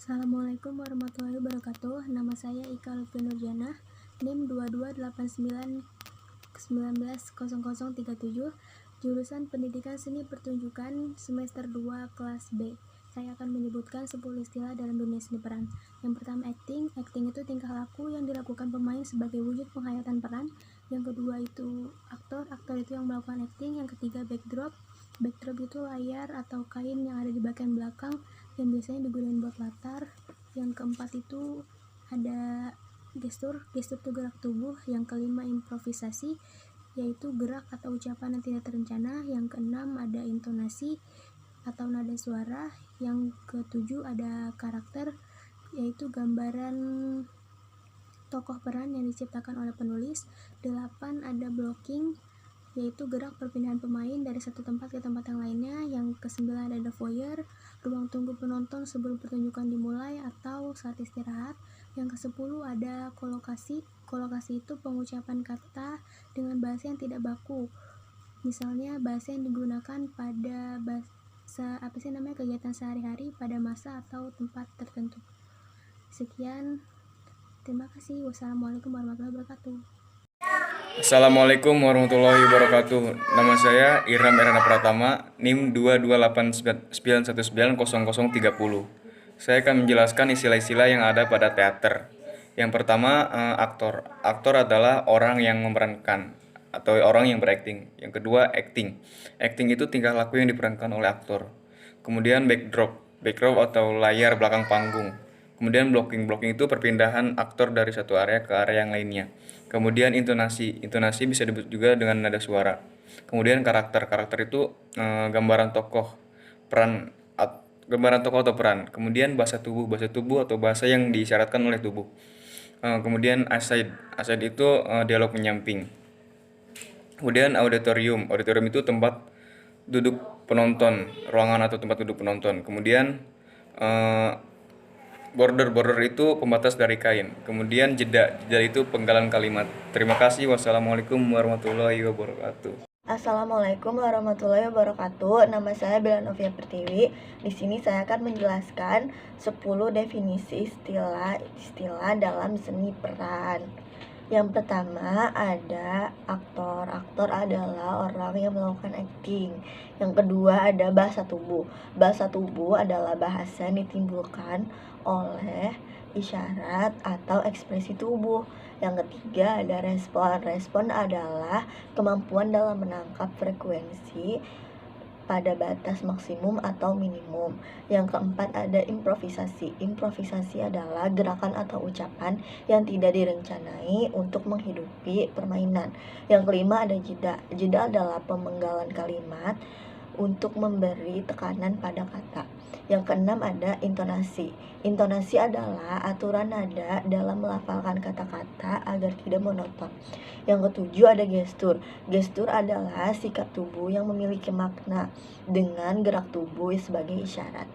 Assalamualaikum warahmatullahi wabarakatuh. Nama saya Ika Lutfi Nurjana, NIM 2289190037, jurusan Pendidikan Seni Pertunjukan semester 2 kelas B. Saya akan menyebutkan 10 istilah dalam dunia seni peran. Yang pertama, acting. Acting itu tingkah laku yang dilakukan pemain sebagai wujud penghayatan peran. Yang kedua itu aktor. Aktor itu yang melakukan acting. Yang ketiga, backdrop. Backdrop itu layar atau kain yang ada di bagian belakang yang biasanya digunakan buat latar. Yang keempat itu ada gestur. Gestur itu gerak tubuh. Yang kelima, improvisasi, yaitu gerak atau ucapan yang tidak terencana. Yang keenam ada intonasi atau nada suara. Yang ketujuh ada karakter, yaitu gambaran tokoh peran yang diciptakan oleh penulis. 8 ada blocking, yaitu gerak perpindahan pemain dari satu tempat ke tempat yang lainnya. Yang ke-9 ada voyeur, ruang tunggu penonton sebelum pertunjukan dimulai atau saat istirahat. Yang ke-10 ada kolokasi. Kolokasi itu pengucapan kata dengan bahasa yang tidak baku. Misalnya bahasa yang digunakan pada kegiatan sehari-hari pada masa atau tempat tertentu. Sekian, terima kasih. Wassalamualaikum warahmatullahi wabarakatuh. Assalamualaikum warahmatullahi wabarakatuh. Nama saya Iram Erana Pratama, NIM 2289190030. Saya akan menjelaskan istilah-istilah yang ada pada teater. Yang pertama, aktor. Aktor adalah orang yang memerankan atau orang yang berakting. Yang kedua, acting. Acting itu tingkah laku yang diperankan oleh aktor. Kemudian backdrop. Backdrop atau layar belakang panggung. Kemudian blocking. Blocking itu perpindahan aktor dari satu area ke area yang lainnya. Kemudian intonasi. Intonasi bisa disebut juga dengan nada suara. Kemudian karakter. Karakter itu gambaran tokoh peran gambaran tokoh atau peran. Kemudian bahasa tubuh. Bahasa tubuh atau bahasa yang diisyaratkan oleh tubuh. Kemudian aside. Aside itu dialog penyamping. Kemudian auditorium. Auditorium itu tempat duduk penonton, ruangan atau tempat duduk penonton. Kemudian border itu pembatas dari kain. Kemudian jeda itu penggalan kalimat. Terima kasih. Wassalamualaikum warahmatullahi wabarakatuh. Assalamualaikum warahmatullahi wabarakatuh. Nama saya Bella Novia Pertiwi. Di sini saya akan menjelaskan 10 definisi istilah dalam seni peran. Yang pertama ada aktor. Aktor adalah orang yang melakukan acting. Yang kedua ada bahasa tubuh. Bahasa tubuh adalah bahasa yang ditimbulkan oleh isyarat atau ekspresi tubuh. Yang ketiga ada respon. Respon adalah kemampuan dalam menangkap frekuensi pada batas maksimum atau minimum. Yang keempat ada improvisasi. Improvisasi adalah gerakan atau ucapan yang tidak direncanai untuk menghidupi permainan. Yang kelima ada jeda. Jeda adalah pemenggalan kalimat untuk memberi tekanan pada kata. Yang keenam ada intonasi. Intonasi adalah aturan nada dalam melafalkan kata-kata agar tidak monoton. Yang ketujuh ada gestur. Gestur adalah sikap tubuh yang memiliki makna dengan gerak tubuh sebagai isyarat.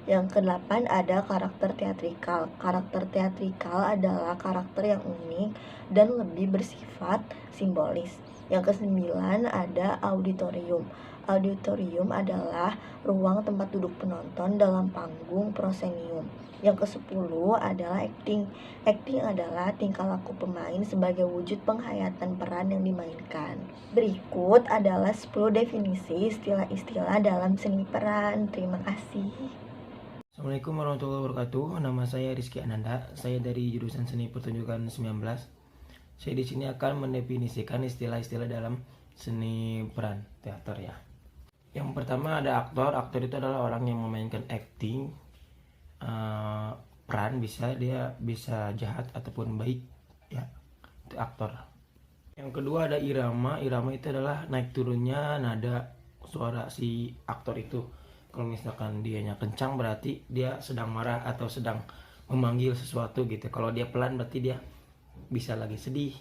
Yang kedelapan ada karakter teatrikal. Karakter teatrikal adalah karakter yang unik dan lebih bersifat simbolis. Yang kesembilan ada auditorium. Auditorium adalah ruang tempat duduk penonton dalam panggung prosenium. Yang ke-10 adalah acting. Acting adalah tingkah laku pemain sebagai wujud penghayatan peran yang dimainkan. Berikut adalah 10 definisi istilah-istilah dalam seni peran. Terima kasih. Assalamualaikum warahmatullahi wabarakatuh. Nama saya Rizky Ananda. Saya dari jurusan Seni Pertunjukan 19. Saya di sini akan mendefinisikan istilah-istilah dalam seni peran teater ya. Yang pertama ada aktor. Aktor itu adalah orang yang memainkan acting. Peran dia bisa jahat ataupun baik ya. Itu aktor. Yang kedua ada irama. Irama itu adalah naik turunnya nada suara si aktor itu. Kalau misalkan dianya kencang berarti dia sedang marah atau sedang memanggil sesuatu gitu. Kalau dia pelan berarti dia bisa lagi sedih,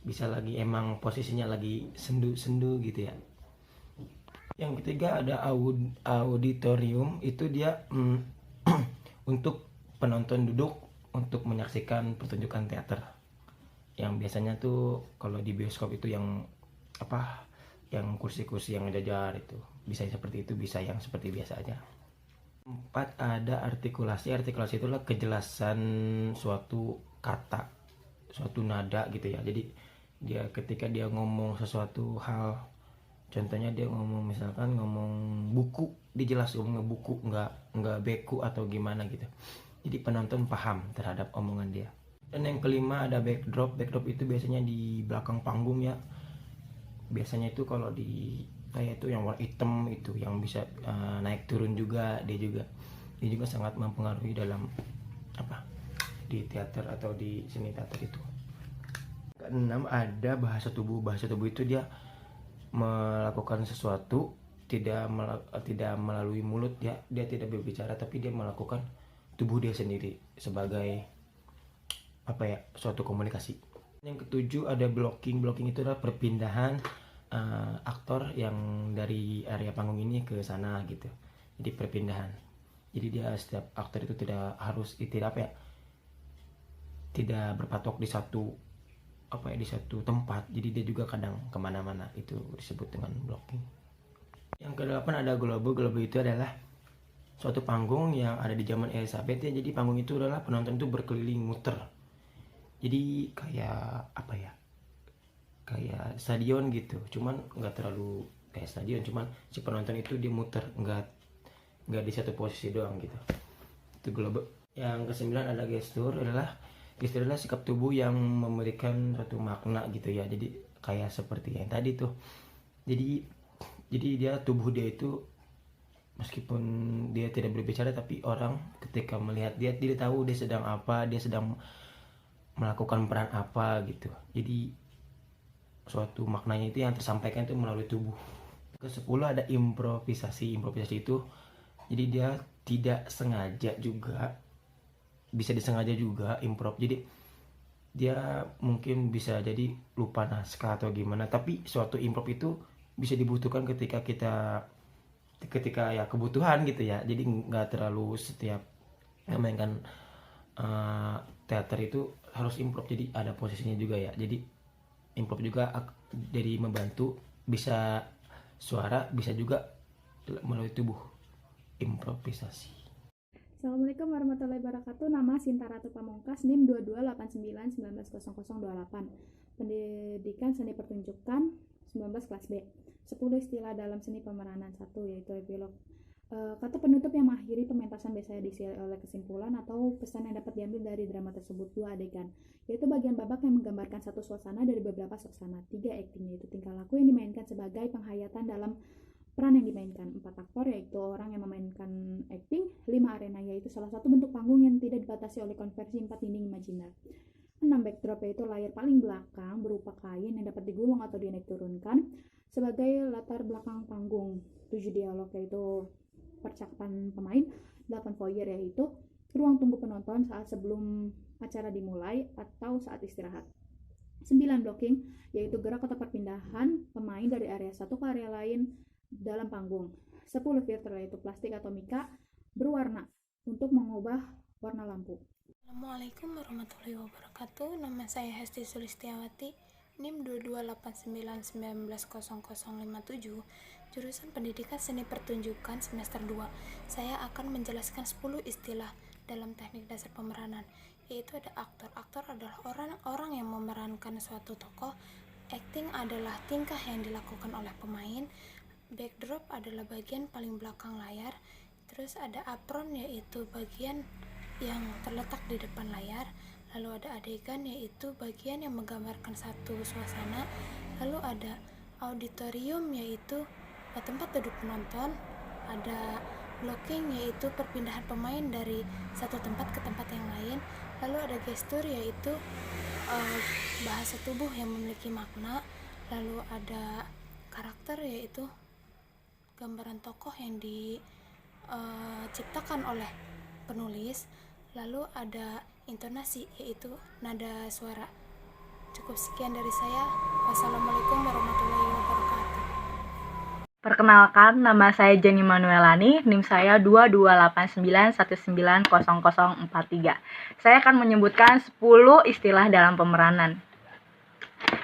bisa lagi emang posisinya lagi sendu-sendu gitu ya. Yang ketiga ada auditorium. Itu dia untuk penonton duduk untuk menyaksikan pertunjukan teater. Yang biasanya tuh kalau di bioskop itu yang yang kursi-kursi yang jajar itu bisa seperti itu, bisa yang seperti biasa aja. 4 ada artikulasi. Artikulasi itulah kejelasan suatu kata, suatu nada gitu ya. Jadi dia ketika dia ngomong sesuatu hal, contohnya dia ngomong misalkan ngomong buku, dijelas ngomongnya buku, nggak beku atau gimana gitu. Jadi penonton paham terhadap omongan dia. Dan yang kelima ada backdrop. Backdrop itu biasanya di belakang panggung ya. Biasanya itu kalau di kayak itu yang warna hitam itu yang bisa naik turun juga, dia juga sangat mempengaruhi dalam di teater atau di seni teater itu. Keenam ada bahasa tubuh. Bahasa tubuh itu dia melakukan sesuatu tidak melalui mulut ya, dia tidak berbicara tapi dia melakukan tubuh dia sendiri sebagai suatu komunikasi. Yang ketujuh ada blocking. Blocking itu adalah perpindahan aktor yang dari area panggung ini ke sana gitu. Jadi perpindahan. Jadi dia setiap aktor itu tidak berpatok di satu tempat. Jadi dia juga kadang kemana-mana, itu disebut dengan blocking. Yang kedelapan ada globe. Globe itu adalah suatu panggung yang ada di zaman Elizabeth ya. Jadi panggung itu adalah penonton itu berkeliling muter. Jadi kayak kayak stadion gitu, cuman nggak terlalu kayak stadion, cuman si penonton itu dia muter, nggak di satu posisi doang gitu. Itu globe. Yang kesembilan ada gestur adalah sikap tubuh yang memberikan suatu makna gitu ya. Jadi kayak seperti yang tadi tuh. Jadi dia tubuh dia itu meskipun dia tidak berbicara tapi orang ketika melihat dia tahu dia sedang apa, dia sedang melakukan peran apa gitu. Jadi suatu maknanya itu yang tersampaikan itu melalui tubuh. Ke-10 ada improvisasi. Improvisasi itu jadi dia tidak sengaja juga, bisa disengaja juga improv. Jadi dia mungkin bisa jadi lupa naskah atau gimana, tapi suatu improv itu bisa dibutuhkan ketika ya kebutuhan gitu ya. Jadi nggak terlalu setiap memainkan teater itu harus improv, jadi ada posisinya juga ya. Jadi improv juga jadi membantu, bisa suara, bisa juga melalui tubuh. Improvisasi. Assalamualaikum warahmatullahi wabarakatuh. Nama Sinta Ratu Pamungkas, NIM 2289190028. Pendidikan Seni Pertunjukan 19 kelas B. 10 istilah dalam seni pemeranan. 1 yaitu epilog. Kata penutup yang mengakhiri pementasan biasanya diisi oleh kesimpulan atau pesan yang dapat diambil dari drama tersebut. 2 adegan, yaitu bagian babak yang menggambarkan satu suasana dari beberapa suasana. 3 acting, yaitu tingkah laku yang dimainkan sebagai penghayatan dalam peran yang dimainkan. 4 aktor, yaitu orang yang memainkan acting. 5 arena, yaitu salah satu bentuk panggung yang tidak dibatasi oleh konversi 4 dinding imajiner. 6 backdrop, yaitu layar paling belakang berupa kain yang dapat digulung atau dinaik turunkan sebagai latar belakang panggung. 7 dialog, yaitu percakapan pemain. 8 foyer, yaitu ruang tunggu penonton saat sebelum acara dimulai atau saat istirahat. 9 blocking, yaitu gerak atau perpindahan pemain dari area satu ke area lain dalam panggung. 10 filter, yaitu plastik atau mika berwarna untuk mengubah warna lampu. Assalamualaikum warahmatullahi wabarakatuh. Nama saya Hesti Sulistiawati, NIM 2289190057, jurusan Pendidikan Seni Pertunjukan semester 2. Saya akan menjelaskan 10 istilah dalam teknik dasar pemeranan, yaitu ada aktor. Aktor adalah orang yang memerankan suatu tokoh. Acting adalah tingkah yang dilakukan oleh pemain. Backdrop adalah bagian paling belakang layar. Terus ada apron, yaitu bagian yang terletak di depan layar. Lalu ada adegan, yaitu bagian yang menggambarkan satu suasana. Lalu ada auditorium, yaitu tempat duduk penonton. Ada blocking, yaitu perpindahan pemain dari satu tempat ke tempat yang lain. Lalu ada gestur, yaitu bahasa tubuh yang memiliki makna. Lalu ada karakter, yaitu gambaran tokoh yang diciptakan oleh penulis. Lalu ada intonasi, yaitu nada suara. Cukup sekian dari saya. Wassalamualaikum warahmatullahi wabarakatuh. Perkenalkan, nama saya Jenny Manuelani, NIM saya 2289190043. Saya akan menyebutkan 10 istilah dalam pemeranan.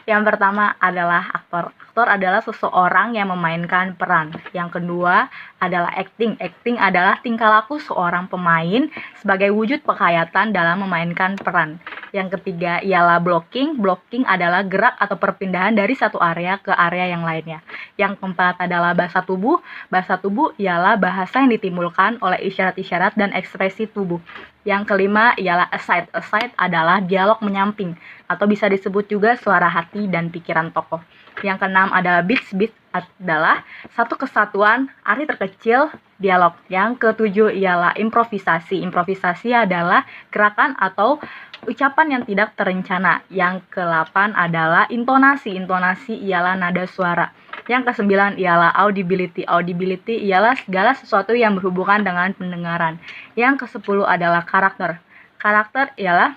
Yang pertama adalah aktor. Aktor adalah seseorang yang memainkan peran. Yang kedua adalah acting. Acting adalah tingkah laku seorang pemain sebagai wujud penghayatan dalam memainkan peran. Yang ketiga ialah blocking. Blocking adalah gerak atau perpindahan dari satu area ke area yang lainnya. Yang keempat adalah bahasa tubuh. Bahasa tubuh ialah bahasa yang ditimbulkan oleh isyarat-isyarat dan ekspresi tubuh. Yang kelima ialah aside. Aside adalah dialog menyamping atau bisa disebut juga suara hati dan pikiran tokoh. Yang keenam adalah beats. Beats adalah satu kesatuan arti terkecil dialog. Yang ketujuh ialah improvisasi. Improvisasi adalah gerakan atau ucapan yang tidak terencana. Yang ke-8 adalah intonasi. Intonasi ialah nada suara. Yang ke-9 ialah audibility. Audibility ialah segala sesuatu yang berhubungan dengan pendengaran. Yang ke-10 adalah karakter. Karakter ialah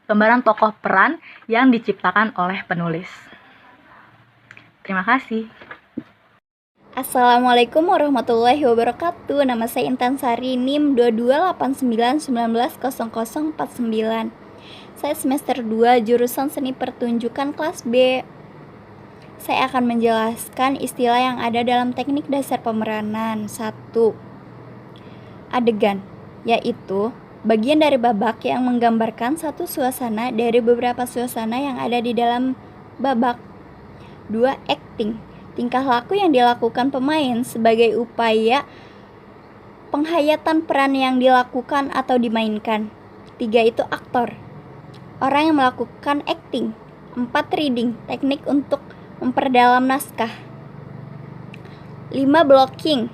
gambaran tokoh peran yang diciptakan oleh penulis. Terima kasih. Assalamualaikum warahmatullahi wabarakatuh. Nama saya Intan Sari, NIM 2289190049. Saya semester 2 jurusan Seni Pertunjukan kelas B. Saya akan menjelaskan istilah yang ada dalam teknik dasar pemeranan. 1. Adegan, yaitu bagian dari babak yang menggambarkan satu suasana dari beberapa suasana yang ada di dalam babak. 2. Acting, tingkah laku yang dilakukan pemain sebagai upaya penghayatan peran yang dilakukan atau dimainkan. 3. Itu aktor, orang yang melakukan acting. 4. Reading, teknik untuk memperdalam naskah. 5. Blocking,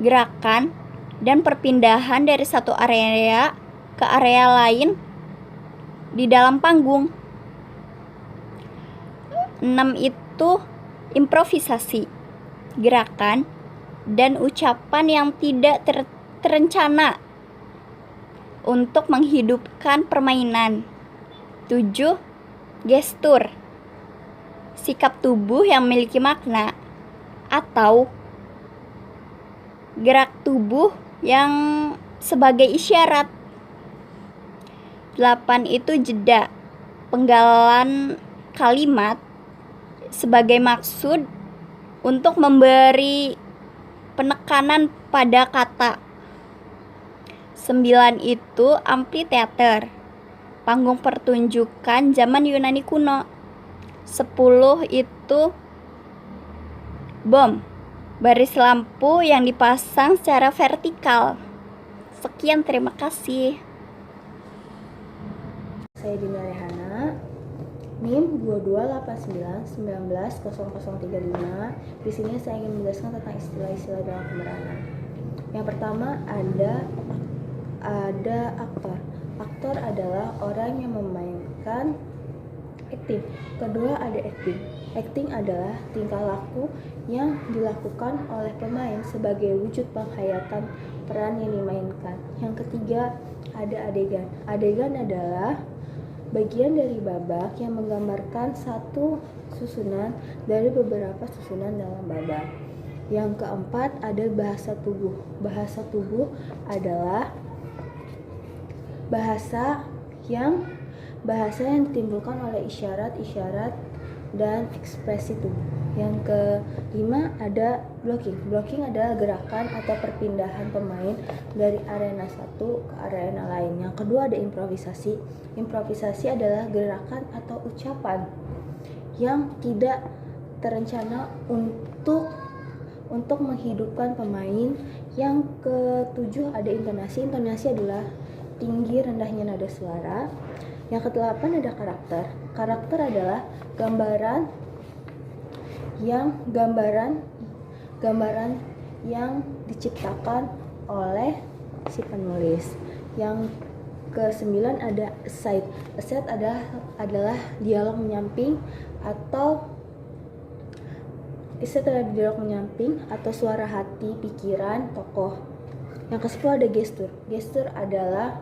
gerakan dan perpindahan dari satu area ke area lain di dalam panggung. 6. Itu improvisasi, gerakan dan ucapan yang tidak terencana untuk menghidupkan permainan. 7. Gestur, sikap tubuh yang memiliki makna atau gerak tubuh yang sebagai isyarat. 8. Itu jeda, penggalan kalimat sebagai maksud untuk memberi penekanan pada kata. 9. Itu amfiteater, panggung pertunjukan zaman Yunani kuno. 10. Itu bom, baris lampu yang dipasang secara vertikal. Sekian, terima kasih. Saya Dina Rehana, NIM 2289190035. Di sini saya ingin menjelaskan tentang istilah-istilah dalam pemeranan. Yang pertama ada aktor. Aktor adalah orang yang memainkan acting. Kedua ada acting. Acting adalah tingkah laku yang dilakukan oleh pemain sebagai wujud penghayatan peran yang dimainkan. Yang ketiga ada adegan. Adegan adalah bagian dari babak yang menggambarkan satu susunan dari beberapa susunan dalam babak. Yang keempat ada bahasa tubuh. Bahasa tubuh adalah bahasa yang ditimbulkan oleh isyarat-isyarat dan ekspresi tubuh. Yang kelima ada blocking. Blocking adalah gerakan atau perpindahan pemain dari arena satu ke arena lain. Yang kedua ada improvisasi. Improvisasi adalah gerakan atau ucapan yang tidak terencana untuk menghidupkan pemain. Yang ketujuh ada intonasi. Intonasi adalah tinggi rendahnya nada suara. Yang kedelapan ada karakter. Karakter adalah gambaran yang diciptakan oleh si penulis. Yang ke-9 ada aside. Aside adalah dialog menyamping atau suara hati, pikiran, tokoh. Yang ke-10 ada gestur. Gestur adalah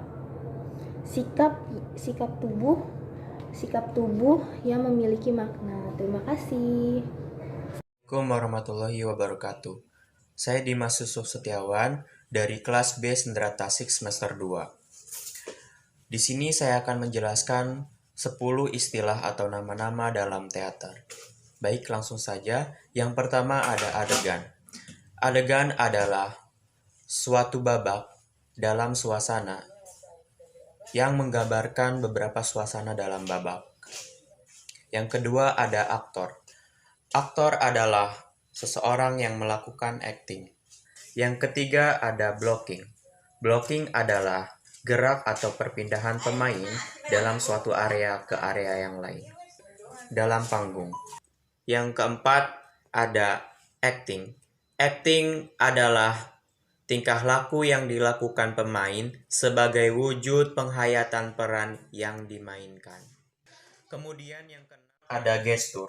sikap tubuh yang memiliki makna. Terima kasih. Assalamualaikum warahmatullahi wabarakatuh. Saya Dimas Yusuf Setiawan dari kelas B Sendera Tasik semester 2. Di sini saya akan menjelaskan 10 istilah atau nama-nama dalam teater. Baik, langsung saja. Yang pertama ada adegan. Adegan adalah suatu babak dalam suasana yang menggambarkan beberapa suasana dalam babak. Yang kedua ada aktor. Aktor adalah seseorang yang melakukan acting. Yang ketiga ada blocking. Blocking adalah gerak atau perpindahan pemain dalam suatu area ke area yang lain dalam panggung. Yang keempat ada acting. Acting adalah tingkah laku yang dilakukan pemain sebagai wujud penghayatan peran yang dimainkan. Kemudian yang keenam ada gestur.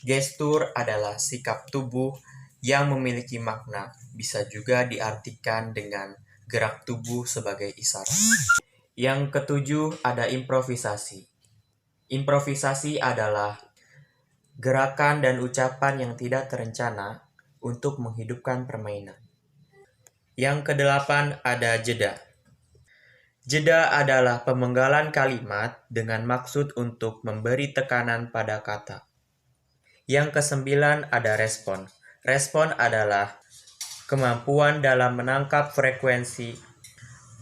Gestur adalah sikap tubuh yang memiliki makna, bisa juga diartikan dengan gerak tubuh sebagai isyarat. Yang ketujuh ada improvisasi. Improvisasi adalah gerakan dan ucapan yang tidak terencana untuk menghidupkan permainan. Yang kedelapan ada jeda. Jeda adalah pemenggalan kalimat dengan maksud untuk memberi tekanan pada kata. Yang kesembilan ada respon. Respon adalah kemampuan dalam menangkap frekuensi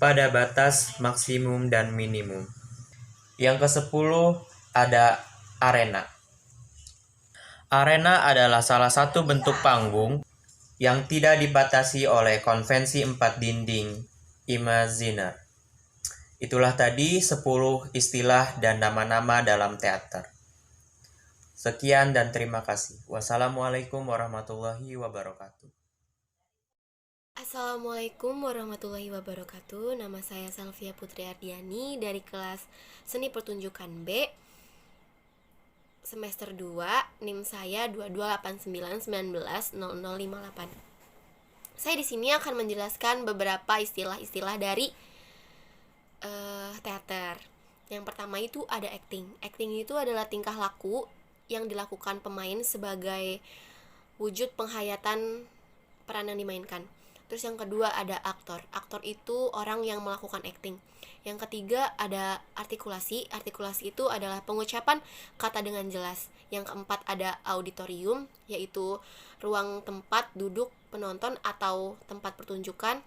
pada batas maksimum dan minimum. Yang ke-10 ada arena. Arena adalah salah satu bentuk panggung yang tidak dibatasi oleh konvensi 4 dinding imaginer. Itulah tadi 10 istilah dan nama-nama dalam teater. Sekian dan terima kasih. Wassalamualaikum warahmatullahi wabarakatuh. Assalamualaikum warahmatullahi wabarakatuh. Nama saya Salvia Putri Ardiani dari kelas Seni Pertunjukan B semester 2, NIM saya 2289190058. Saya di sini akan menjelaskan beberapa istilah-istilah dari teater. Yang pertama itu ada acting. Acting itu adalah tingkah laku yang dilakukan pemain sebagai wujud penghayatan peran yang dimainkan. Terus yang kedua ada aktor. Aktor itu orang yang melakukan acting. Yang ketiga ada artikulasi. Artikulasi itu adalah pengucapan kata dengan jelas. Yang keempat ada auditorium, yaitu ruang tempat duduk penonton atau tempat pertunjukan.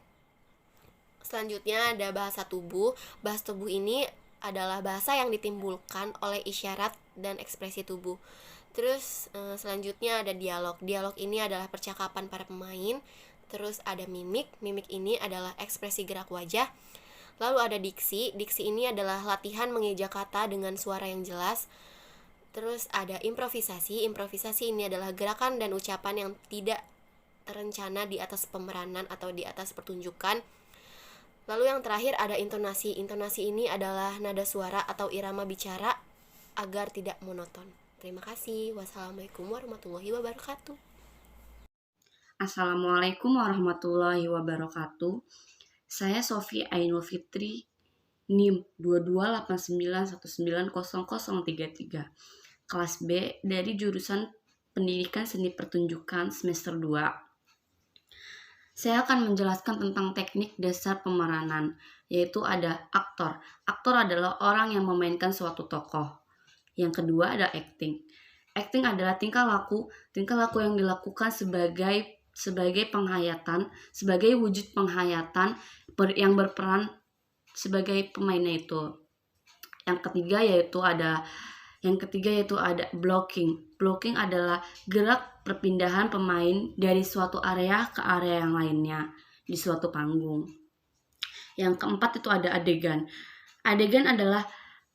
Selanjutnya ada bahasa tubuh. Bahasa tubuh ini adalah bahasa yang ditimbulkan oleh isyarat dan ekspresi tubuh. Terus selanjutnya ada dialog. Dialog ini adalah percakapan para pemain. Terus ada mimik. Mimik ini adalah ekspresi gerak wajah. Lalu ada diksi. Diksi ini adalah latihan mengeja kata dengan suara yang jelas. Terus ada improvisasi. Improvisasi ini adalah gerakan dan ucapan yang tidak terencana di atas pemeranan atau di atas pertunjukan. Lalu yang terakhir ada intonasi. Intonasi ini adalah nada suara atau irama bicara agar tidak monoton. Terima kasih. Wassalamualaikum warahmatullahi wabarakatuh. Assalamualaikum warahmatullahi wabarakatuh. Saya Sofi Ainul Fitri, NIM 2289190033, kelas B dari jurusan Pendidikan Seni Pertunjukan semester 2. Saya akan menjelaskan tentang teknik dasar pemeranan, yaitu ada aktor. Aktor adalah orang yang memainkan suatu tokoh. Yang kedua ada acting. Acting adalah tingkah laku yang dilakukan sebagai penghayatan, sebagai wujud penghayatan yang berperan sebagai pemainnya itu. Yang ketiga yaitu ada blocking. Blocking adalah gerak perpindahan pemain dari suatu area ke area yang lainnya di suatu panggung. Yang keempat itu ada adegan. Adegan adalah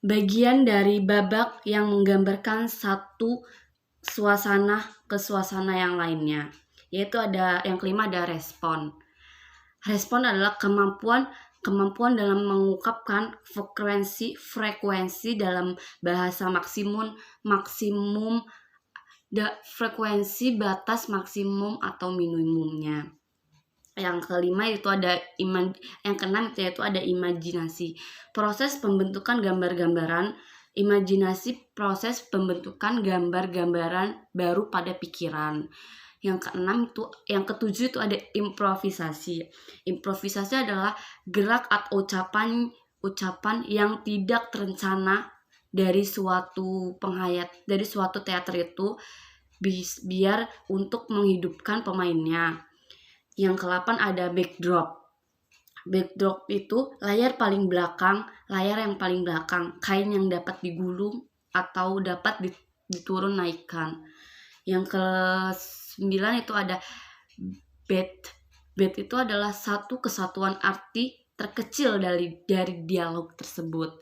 bagian dari babak yang menggambarkan satu suasana ke suasana yang lainnya. Yaitu yang kelima ada respon. Respon adalah kemampuan dalam mengungkapkan frekuensi dalam bahasa maksimum frekuensi batas maksimum atau minimumnya. Yang keenam itu ada imajinasi. Proses pembentukan gambar-gambaran. Imajinasi proses pembentukan gambar-gambaran baru pada pikiran. Yang ketujuh itu ada improvisasi. Improvisasi adalah gerak atau ucapan yang tidak terencana dari suatu teater itu biar untuk menghidupkan pemainnya. Yang ke-8 ada backdrop. Backdrop itu layar yang paling belakang, kain yang dapat digulung atau dapat diturun naikkan. Yang ke-9 itu ada beat. Beat itu adalah satu kesatuan arti terkecil dari dialog tersebut.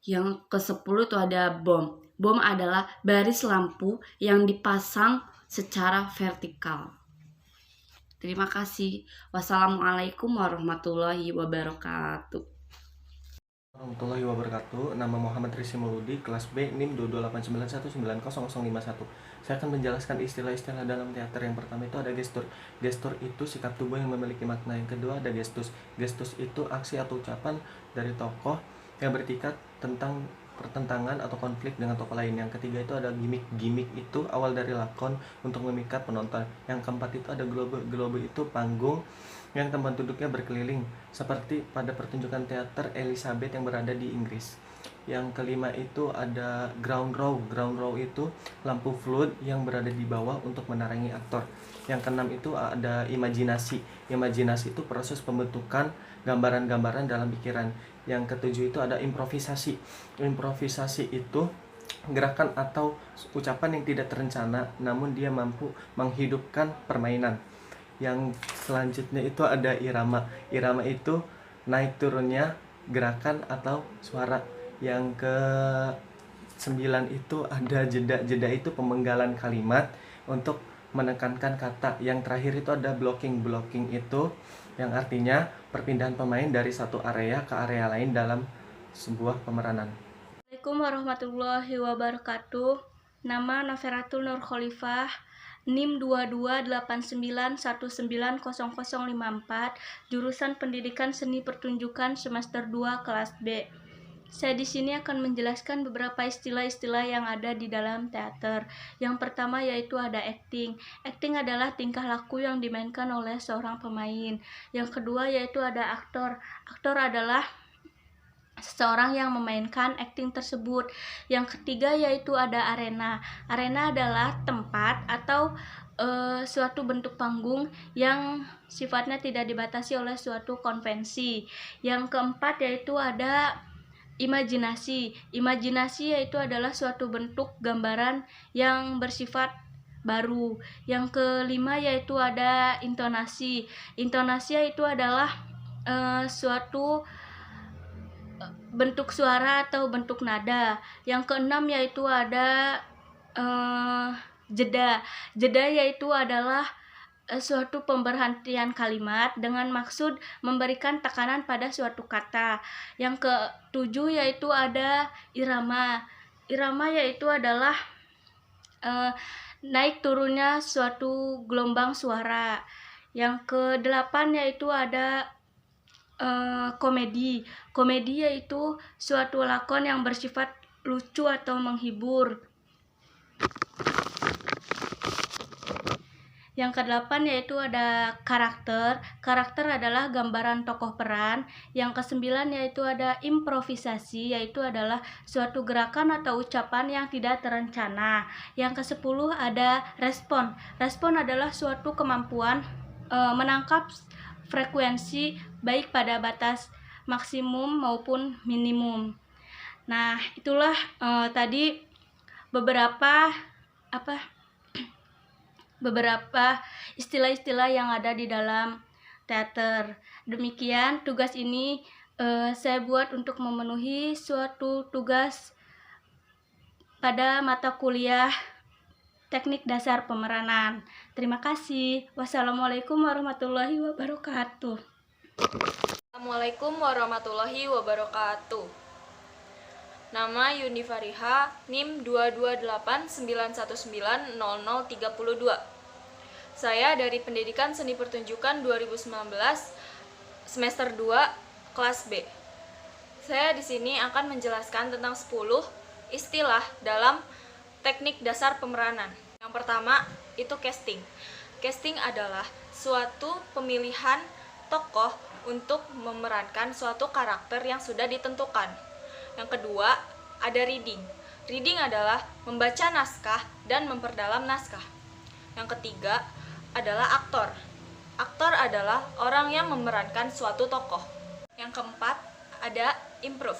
Yang ke-10 itu ada bom. Bom adalah baris lampu yang dipasang secara vertikal. Terima kasih. Wassalamualaikum warahmatullahi wabarakatuh. Warahmatullahi wabarakatuh. Nama Muhammad Rizky Mauludi, kelas B, NIM 22891900051. Saya akan menjelaskan istilah-istilah dalam teater. Yang pertama itu ada gestur. Gestur itu sikap tubuh yang memiliki makna. Yang kedua ada gestus. Gestus itu aksi atau ucapan dari tokoh yang bertikat tentang pertentangan atau konflik dengan tokoh lain. Yang ketiga itu ada gimmick. Gimmick itu awal dari lakon untuk memikat penonton. Yang keempat itu ada globe. Globe itu panggung yang tempat duduknya berkeliling, seperti pada pertunjukan teater Elizabeth yang berada di Inggris. Yang kelima itu ada ground row. Ground row itu lampu flood yang berada di bawah untuk menerangi aktor. Yang keenam itu ada imajinasi. Imajinasi itu proses pembentukan gambaran-gambaran dalam pikiran. Yang ketujuh itu ada improvisasi. Improvisasi itu gerakan atau ucapan yang tidak terencana, namun dia mampu menghidupkan permainan. Yang selanjutnya itu ada irama. Irama itu naik turunnya gerakan atau suara. Yang ke-9 itu ada jeda. Jeda itu pemenggalan kalimat untuk menekankan kata. Yang terakhir itu ada blocking. Blocking itu yang artinya perpindahan pemain dari satu area ke area lain dalam sebuah pemeranan. Assalamualaikum warahmatullahi wabarakatuh. Nama Naferatul Nur Khalifah, NIM 22891900054, jurusan Pendidikan Seni Pertunjukan semester 2 kelas B. Saya di sini akan menjelaskan beberapa istilah-istilah yang ada di dalam teater. Yang pertama yaitu ada acting. Acting adalah tingkah laku yang dimainkan oleh seorang pemain. Yang kedua yaitu ada aktor. Aktor adalah seseorang yang memainkan acting tersebut. Yang ketiga yaitu ada arena. Arena adalah tempat atau suatu bentuk panggung yang sifatnya tidak dibatasi oleh suatu konvensi. Yang keempat yaitu ada imajinasi. Imajinasi yaitu adalah suatu bentuk gambaran yang bersifat baru. Yang kelima yaitu ada intonasi. Intonasi yaitu adalah suatu bentuk suara atau bentuk nada. Yang keenam yaitu ada jeda. Jeda yaitu adalah suatu pemberhentian kalimat dengan maksud memberikan tekanan pada suatu kata. Yang ketujuh yaitu ada irama. Irama yaitu adalah naik turunnya suatu gelombang suara. Yang kedelapan yaitu ada komedi. Komedi yaitu suatu lakon yang bersifat lucu atau menghibur. Yang kedelapan yaitu ada karakter. Karakter adalah gambaran tokoh peran. Yang kesembilan yaitu ada improvisasi, yaitu adalah suatu gerakan atau ucapan yang tidak terencana. Yang kesepuluh ada respon. Respon adalah suatu kemampuan menangkap frekuensi baik pada batas maksimum maupun minimum. Nah, itulah tadi beberapa istilah-istilah yang ada di dalam teater. Demikian tugas ini saya buat untuk memenuhi suatu tugas pada mata kuliah Teknik Dasar Pemeranan. Terima kasih. Wassalamualaikum warahmatullahi wabarakatuh. Assalamualaikum warahmatullahi wabarakatuh. Nama Yuni Fariha, NIM 22891900032. Saya dari Pendidikan Seni Pertunjukan 2019 semester 2 kelas B. Saya di sini akan menjelaskan tentang 10 istilah dalam teknik dasar pemeranan. Yang pertama itu casting. Casting adalah suatu pemilihan tokoh untuk memerankan suatu karakter yang sudah ditentukan. Yang kedua ada reading. Reading adalah membaca naskah dan memperdalam naskah. Yang ketiga adalah aktor. Aktor adalah orang yang memerankan suatu tokoh. Yang keempat ada improv.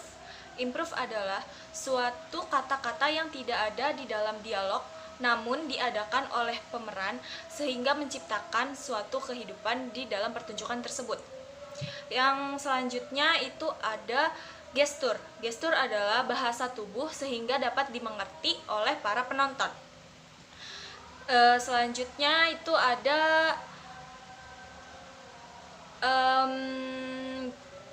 Improv adalah suatu kata-kata yang tidak ada di dalam dialog, namun diadakan oleh pemeran sehingga menciptakan suatu kehidupan di dalam pertunjukan tersebut. Yang selanjutnya itu ada gestur. Gestur adalah bahasa tubuh sehingga dapat dimengerti oleh para penonton. Selanjutnya itu ada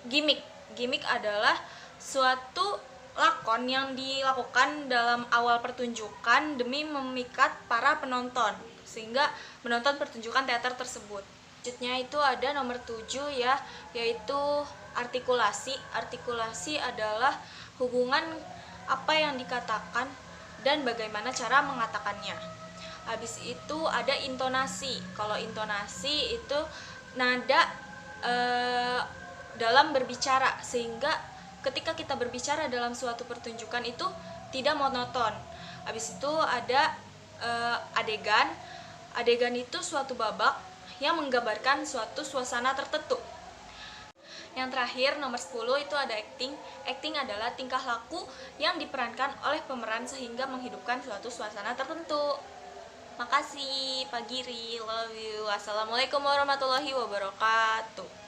gimmick. Gimmick adalah suatu lakon yang dilakukan dalam awal pertunjukan demi memikat para penonton sehingga menonton pertunjukan teater tersebut. Selanjutnya itu ada nomor 7 ya, yaitu artikulasi. Artikulasi adalah hubungan apa yang dikatakan dan bagaimana cara mengatakannya. Habis itu ada intonasi. Kalau intonasi itu nada dalam berbicara, sehingga ketika kita berbicara dalam suatu pertunjukan itu tidak monoton. Habis itu ada adegan. Adegan itu suatu babak yang menggambarkan suatu suasana tertentu. Yang terakhir nomor 10 itu ada acting. Acting adalah tingkah laku yang diperankan oleh pemeran sehingga menghidupkan suatu suasana tertentu. Makasih Pak Giri, love you. Assalamualaikum warahmatullahi wabarakatuh.